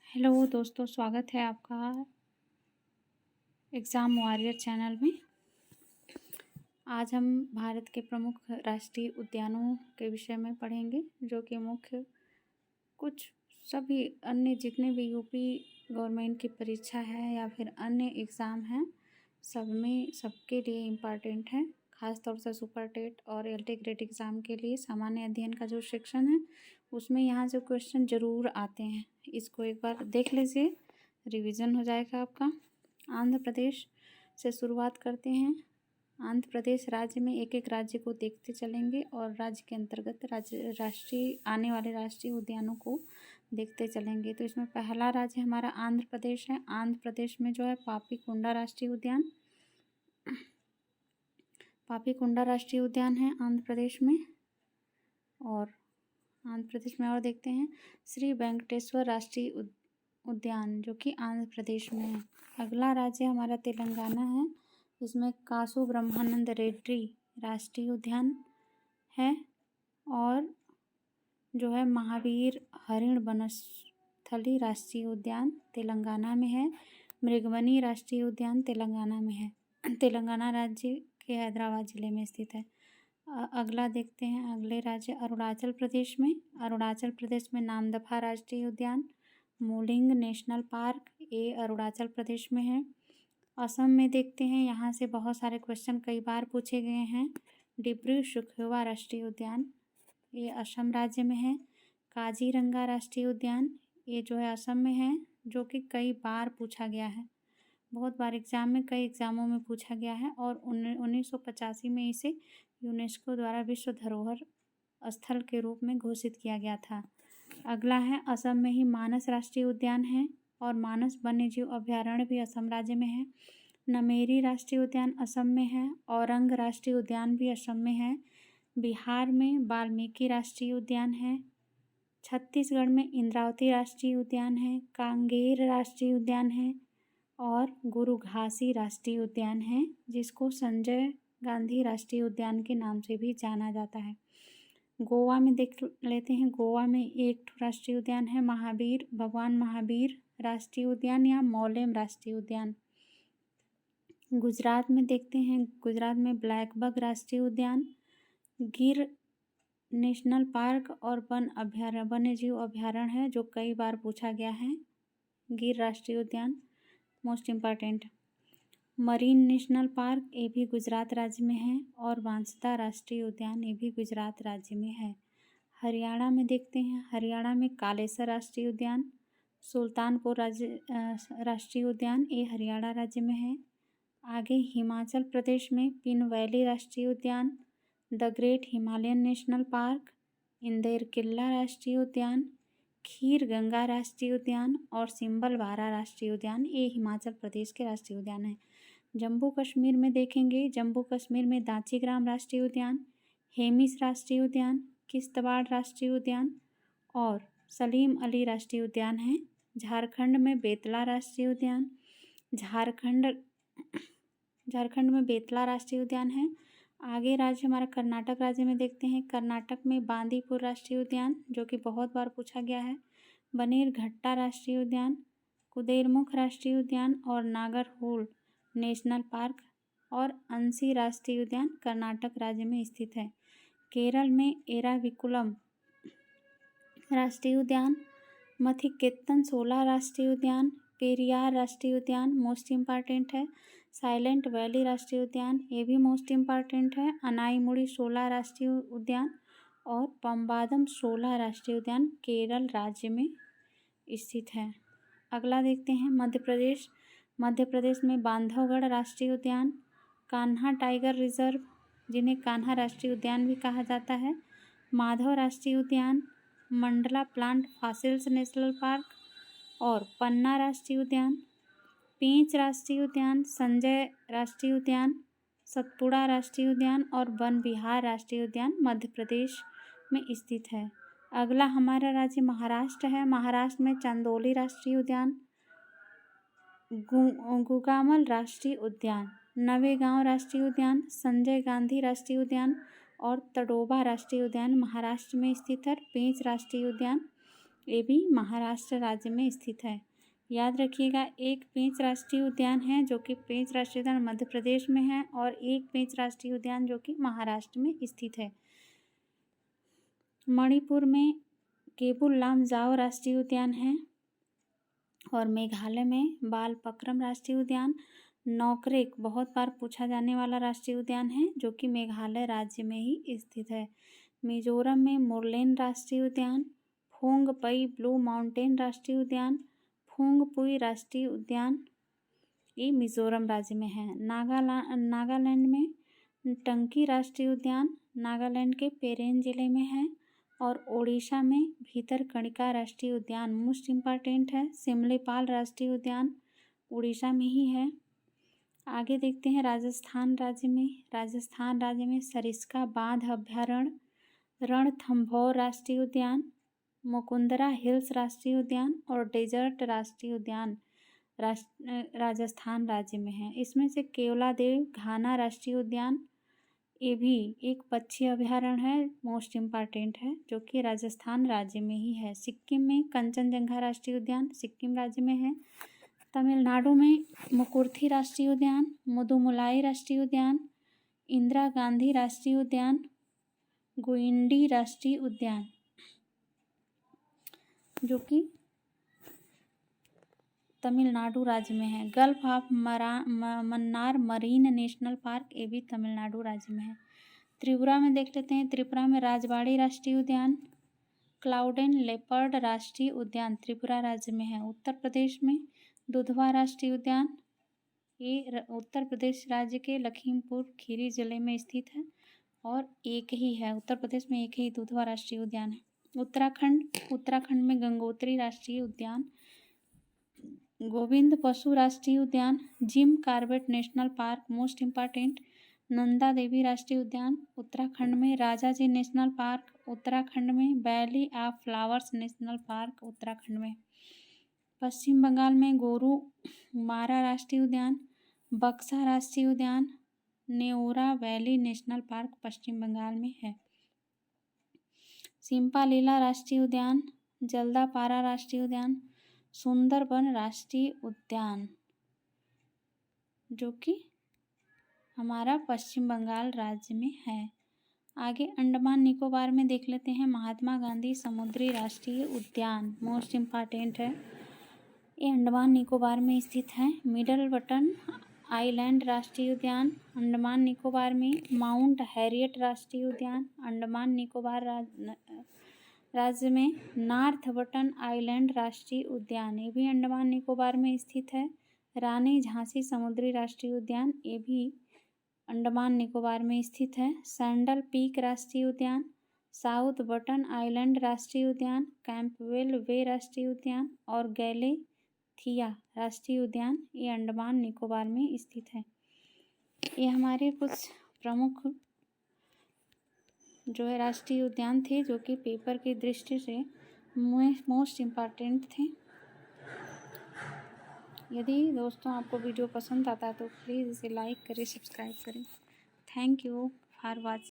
Hello दोस्तों, स्वागत है आपका एग्ज़ाम वॉरियर चैनल में। आज हम भारत के प्रमुख राष्ट्रीय उद्यानों के विषय में पढ़ेंगे, जो कि मुख्य कुछ सभी अन्य जितने भी यूपी गवर्नमेंट की परीक्षा है या फिर अन्य एग्ज़ाम हैं, सब में सबके लिए इम्पॉर्टेंट है। ख़ास तौर से सुपर टेट और एलटी ग्रेड एग्ज़ाम के लिए सामान्य अध्ययन का जो सेक्शन है, उसमें यहाँ से क्वेश्चन ज़रूर आते हैं। इसको एक बार देख लीजिए, रिवीजन हो जाएगा आपका। आंध्र प्रदेश से शुरुआत करते हैं। आंध्र प्रदेश राज्य में एक एक राज्य को देखते चलेंगे और राज्य के अंतर्गत आने वाले राष्ट्रीय उद्यानों को देखते चलेंगे। तो इसमें पहला राज्य हमारा आंध्र प्रदेश है। आंध्र प्रदेश में जो है पापीकोंडा राष्ट्रीय उद्यान है आंध्र प्रदेश में। और आंध्र प्रदेश में और देखते हैं श्री वेंकटेश्वर राष्ट्रीय उद्यान, जो कि आंध्र प्रदेश में है। अगला राज्य हमारा तेलंगाना है। इसमें कासु ब्रह्मानंद रेड्डी राष्ट्रीय उद्यान है और जो है महावीर हरिण वनस्थली राष्ट्रीय उद्यान तेलंगाना में है। मृगवनी राष्ट्रीय उद्यान तेलंगाना में है। तेलंगाना राज्य के हैदराबाद ज़िले में स्थित है। अगला देखते हैं, अगले राज्य अरुणाचल प्रदेश में। अरुणाचल प्रदेश में नामदफा राष्ट्रीय उद्यान, मोलिंग नेशनल पार्क, ये अरुणाचल प्रदेश में है। असम में देखते हैं, यहाँ से बहुत सारे क्वेश्चन कई बार पूछे गए हैं। डिब्रू सखोवा राष्ट्रीय उद्यान, ये असम राज्य में है। काजीरंगा राष्ट्रीय उद्यान, ये जो है असम में है, जो कि कई बार पूछा गया है, बहुत बार एग्जाम में कई एग्जामों में पूछा गया है और 1985 में इसे यूनेस्को द्वारा विश्व धरोहर स्थल के रूप में घोषित किया गया था। अगला है असम में ही मानस राष्ट्रीय उद्यान है और मानस वन्यजीव अभयारण्य भी असम राज्य में है। नमेरी राष्ट्रीय उद्यान असम में है। औरंग राष्ट्रीय उद्यान भी असम में है। बिहार में वाल्मीकि राष्ट्रीय उद्यान है। छत्तीसगढ़ में इंद्रावती राष्ट्रीय उद्यान है। कांगेर राष्ट्रीय उद्यान है और गुरु घासी राष्ट्रीय उद्यान है, जिसको संजय गांधी राष्ट्रीय उद्यान के नाम से भी जाना जाता है। गोवा में देख लेते हैं, गोवा में एक राष्ट्रीय उद्यान है, भगवान महावीर राष्ट्रीय उद्यान या मौलेम राष्ट्रीय उद्यान। गुजरात में देखते हैं, गुजरात में ब्लैकबक राष्ट्रीय उद्यान, गिर नेशनल पार्क और वन्यजीव अभयारण्य है, जो कई बार पूछा गया है। गिर राष्ट्रीय उद्यान most important. Marine national park, ये भी गुजरात राज्य में है और वांसदा राष्ट्रीय उद्यान, ये भी गुजरात राज्य में है। हरियाणा में देखते हैं, हरियाणा में कालेसर राष्ट्रीय उद्यान, सुल्तानपुर राष्ट्रीय उद्यान, ये हरियाणा राज्य में है। आगे हिमाचल प्रदेश में पिन वैली राष्ट्रीय उद्यान, the great Himalayan national park, Inder Kila राष्ट्रीय उद्यान, खीर गंगा राष्ट्रीय उद्यान और सिंबलवारा राष्ट्रीय उद्यान, ये हिमाचल प्रदेश के राष्ट्रीय उद्यान हैं। जम्मू कश्मीर में देखेंगे, जम्मू कश्मीर में दांचीग्राम राष्ट्रीय उद्यान, हेमिस राष्ट्रीय उद्यान, किश्तवाड़ राष्ट्रीय उद्यान और सलीम अली राष्ट्रीय उद्यान है। झारखंड में बेतला राष्ट्रीय उद्यान, झारखंड में बेतला राष्ट्रीय उद्यान है। आगे राज्य हमारा कर्नाटक राज्य में देखते हैं, कर्नाटक में बांदीपुर राष्ट्रीय उद्यान, जो कि बहुत बार पूछा गया है, बनीरघट्टा राष्ट्रीय उद्यान, कुदेरमुख राष्ट्रीय उद्यान और नागरहोल नेशनल पार्क और अंसी राष्ट्रीय उद्यान कर्नाटक राज्य में स्थित है। केरल में एराविकुलम राष्ट्रीय उद्यान, मथिकेतन शोला राष्ट्रीय उद्यान, पेरियार राष्ट्रीय उद्यान मोस्ट इम्पॉर्टेंट है। साइलेंट वैली राष्ट्रीय उद्यान, ये भी मोस्ट इम्पॉर्टेंट है। अनाईमुड़ी शोला राष्ट्रीय उद्यान और पम्बादम शोला राष्ट्रीय उद्यान केरल राज्य में स्थित है। अगला देखते हैं मध्य प्रदेश। मध्य प्रदेश में बांधवगढ़ राष्ट्रीय उद्यान, कान्हा टाइगर रिजर्व, जिन्हें कान्हा राष्ट्रीय उद्यान भी कहा जाता है, माधव राष्ट्रीय उद्यान, Mandla plant fossils national park और पन्ना राष्ट्रीय उद्यान, पेंच राष्ट्रीय उद्यान, संजय राष्ट्रीय उद्यान, सतपुड़ा राष्ट्रीय उद्यान और वन विहार राष्ट्रीय उद्यान मध्य प्रदेश में स्थित है। अगला हमारा राज्य महाराष्ट्र है। महाराष्ट्र में चांदोली राष्ट्रीय उद्यान, गुगामल राष्ट्रीय उद्यान, नवेगांव राष्ट्रीय उद्यान, संजय गांधी राष्ट्रीय उद्यान और तडोबा राष्ट्रीय उद्यान महाराष्ट्र में स्थित है। पेंच राष्ट्रीय उद्यान ये भी महाराष्ट्र राज्य में स्थित है। याद रखिएगा, एक पेंच राष्ट्रीय उद्यान है जो कि पेंच राष्ट्रीय उद्यान मध्य प्रदेश में है और एक पेंच राष्ट्रीय उद्यान जो कि महाराष्ट्र में स्थित है। मणिपुर में केबुल लामजाओ राष्ट्रीय उद्यान है और मेघालय में बालपक्रम राष्ट्रीय उद्यान। नोकरेक बहुत बार पूछा जाने वाला राष्ट्रीय उद्यान है जो कि मेघालय राज्य में ही स्थित है। मिजोरम में मुरलेन राष्ट्रीय उद्यान, फोंगपई ब्लू माउंटेन राष्ट्रीय उद्यान, फोंगपुई राष्ट्रीय उद्यान ये मिजोरम राज्य में है। नागालैंड में टंकी राष्ट्रीय उद्यान नागालैंड के पेरेन जिले में है और ओडिशा में भीतरकनिका राष्ट्रीय उद्यान मोस्ट इम्पॉर्टेंट है। सिमलीपाल राष्ट्रीय उद्यान उड़ीसा में ही है। आगे देखते हैं राजस्थान राज्य में सरिस्का बांध अभ्यारण्य, रणथंभौर राष्ट्रीय उद्यान, मुकुंदरा हिल्स राष्ट्रीय उद्यान और डेजर्ट राष्ट्रीय उद्यान राजस्थान राज्य में है। इसमें से केवलादेव घाना राष्ट्रीय उद्यान ये भी एक पक्षी अभ्यारण्य है, मोस्ट इम्पॉर्टेंट है, जो कि राजस्थान राज्य में ही है। सिक्किम में कंचनजंगा राष्ट्रीय उद्यान सिक्किम राज्य में है। तमिलनाडु में मुकुर्थी राष्ट्रीय उद्यान, मुदुमलाई राष्ट्रीय उद्यान, इंदिरा गांधी राष्ट्रीय उद्यान, गुइंडी राष्ट्रीय उद्यान जो कि तमिलनाडु राज्य में है। Gulf of Mannar marine national park ये भी तमिलनाडु राज्य में है। त्रिपुरा में देख लेते हैं, त्रिपुरा में राजबाड़ी राष्ट्रीय उद्यान, क्लाउडेन लेपर्ड राष्ट्रीय उद्यान त्रिपुरा राज्य में है। उत्तर प्रदेश में दुधवा राष्ट्रीय उद्यान ये उत्तर प्रदेश राज्य के लखीमपुर खीरी जिले में स्थित है और एक ही है, उत्तर प्रदेश में एक ही दुधवा राष्ट्रीय उद्यान है। उत्तराखंड में गंगोत्री राष्ट्रीय उद्यान, गोविंद पशु राष्ट्रीय उद्यान, Jim Corbett national park most important, Nanda Devi राष्ट्रीय उद्यान उत्तराखंड में, राजाजी नेशनल पार्क उत्तराखंड में, valley of flowers national park Uttarakhand में। पश्चिम बंगाल में गोरुमारा राष्ट्रीय उद्यान, बक्सा राष्ट्रीय उद्यान, नेउरा वैली नेशनल पार्क पश्चिम बंगाल में है। सिम्पालीला राष्ट्रीय उद्यान, जल्दापारा राष्ट्रीय उद्यान, सुंदरबन राष्ट्रीय उद्यान जो कि हमारा पश्चिम बंगाल राज्य में है। आगे अंडमान निकोबार में देख लेते हैं, महात्मा गांधी समुद्री राष्ट्रीय उद्यान मोस्ट इम्पॉर्टेंट है, ये अंडमान निकोबार में स्थित है। मिडल बटन आइलैंड राष्ट्रीय उद्यान अंडमान निकोबार में, माउंट हैरियट राष्ट्रीय उद्यान अंडमान निकोबार राज्य में, नॉर्थ बटन आइलैंड राष्ट्रीय उद्यान ये भी अंडमान निकोबार में स्थित है। रानी झांसी समुद्री राष्ट्रीय उद्यान ये भी अंडमान निकोबार में स्थित है। सैंडल पीक राष्ट्रीय उद्यान, साउथ बटन आइलैंड राष्ट्रीय उद्यान, कैंपवेल वे राष्ट्रीय उद्यान और गैलेथिया राष्ट्रीय उद्यान ये अंडमान निकोबार में स्थित है। ये हमारे कुछ प्रमुख जो है राष्ट्रीय उद्यान थे जो कि पेपर की दृष्टि से मोस्ट इम्पॉर्टेंट थे। यदि दोस्तों आपको वीडियो पसंद आता है तो प्लीज़ इसे लाइक करें, सब्सक्राइब करें। Thank you for watching.